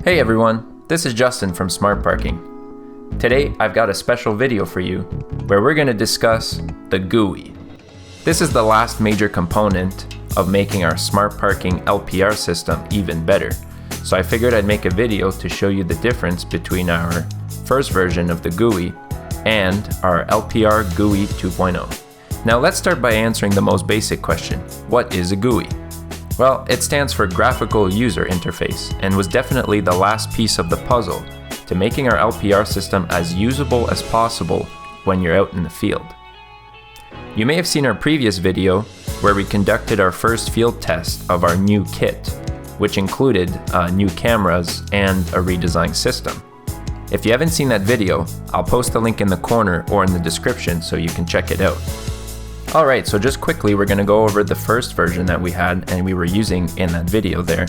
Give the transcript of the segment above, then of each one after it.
Hey everyone, this is Justin from Smart Parking. Today I've got a special video for you where we're going to discuss the GUI. This is the last major component of making our Smart Parking LPR system even better. So I figured I'd make a video to show you the difference between our first version of the GUI and our LPR GUI 2.0. Now let's start by answering the most basic question. What is a GUI? Well, it stands for Graphical User Interface and was definitely the last piece of the puzzle to making our LPR system as usable as possible when you're out in the field. You may have seen our previous video where we conducted our first field test of our new kit, which included new cameras and a redesigned system. If you haven't seen that video, I'll post the link in the corner or in the description so you can check it out. Alright, so just quickly we're going to go over the first version that we had and we were using in that video there.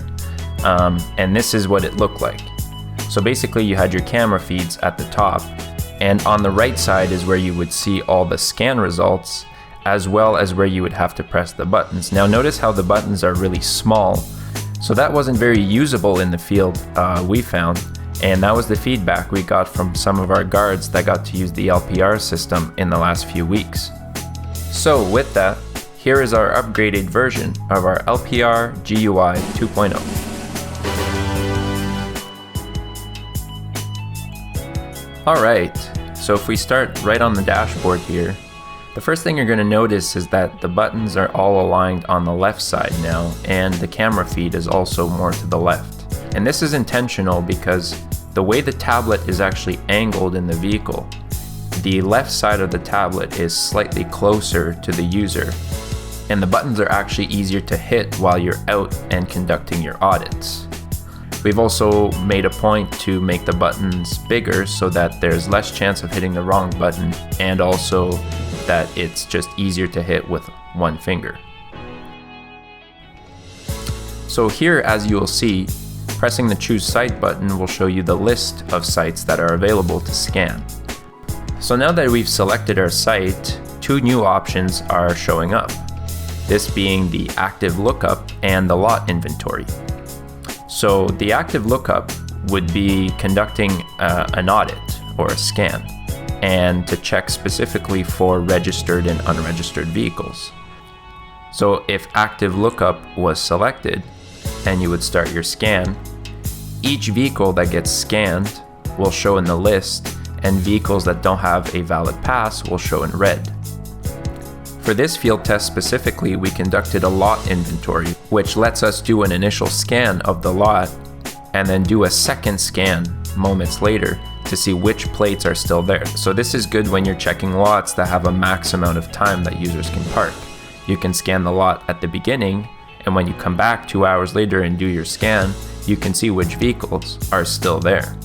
And this is what it looked like. So basically you had your camera feeds at the top, and on the right side is where you would see all the scan results, as well as where you would have to press the buttons. Now notice how the buttons are really small, so that wasn't very usable in the field, we found, and that was the feedback we got from some of our guards that got to use the LPR system in the last few weeks. So with that, here is our upgraded version of our LPR GUI 2.0. Alright, so if we start right on the dashboard here, the first thing you're going to notice is that the buttons are all aligned on the left side now, and the camera feed is also more to the left. And this is intentional because the way the tablet is actually angled in the vehicle, the left side of the tablet is slightly closer to the user, and the buttons are actually easier to hit while you're out and conducting your audits. We've also made a point to make the buttons bigger so that there's less chance of hitting the wrong button, and also that it's just easier to hit with one finger. So here, as you will see, pressing the Choose Site button will show you the list of sites that are available to scan. So now that we've selected our site, two new options are showing up. This being the active lookup and the lot inventory. So the active lookup would be conducting an audit or a scan, and to check specifically for registered and unregistered vehicles. So if active lookup was selected and you would start your scan, each vehicle that gets scanned will show in the list, and vehicles that don't have a valid pass will show in red. For this field test specifically, we conducted a lot inventory, which lets us do an initial scan of the lot and then do a second scan moments later to see which plates are still there. So this is good when you're checking lots that have a max amount of time that users can park. You can scan the lot at the beginning, and when you come back 2 hours later and do your scan, you can see which vehicles are still there.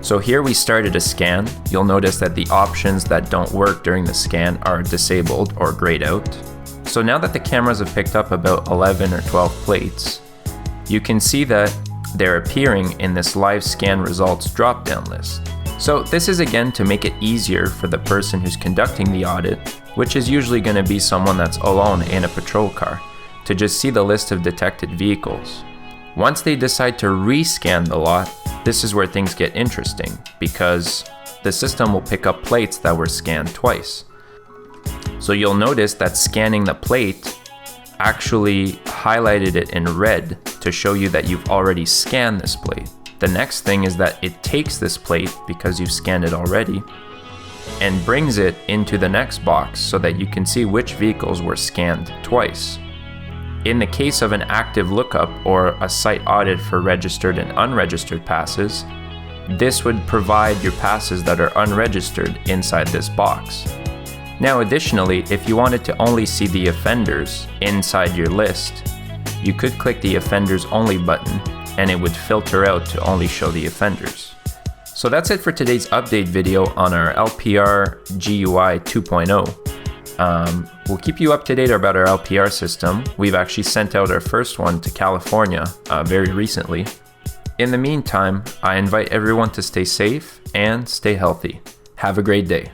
So here we started a scan. You'll notice that the options that don't work during the scan are disabled or grayed out. So now that the cameras have picked up about 11 or 12 plates, you can see that they're appearing in this live scan results drop-down list. So this is again to make it easier for the person who's conducting the audit, which is usually going to be someone that's alone in a patrol car, to just see the list of detected vehicles. Once they decide to rescan the lot, this is where things get interesting, because the system will pick up plates that were scanned twice. So you'll notice that scanning the plate actually highlighted it in red to show you that you've already scanned this plate. The next thing is that it takes this plate, because you've scanned it already, and brings it into the next box so that you can see which vehicles were scanned twice. In the case of an active lookup or a site audit for registered and unregistered passes, this would provide your passes that are unregistered inside this box. Now additionally, if you wanted to only see the offenders inside your list, you could click the Offenders Only button and it would filter out to only show the offenders. So that's it for today's update video on our LPR GUI 2.0. We'll keep you up to date about our LPR system. We've actually sent out our first one to California very recently. In the meantime, I invite everyone to stay safe and stay healthy. Have a great day.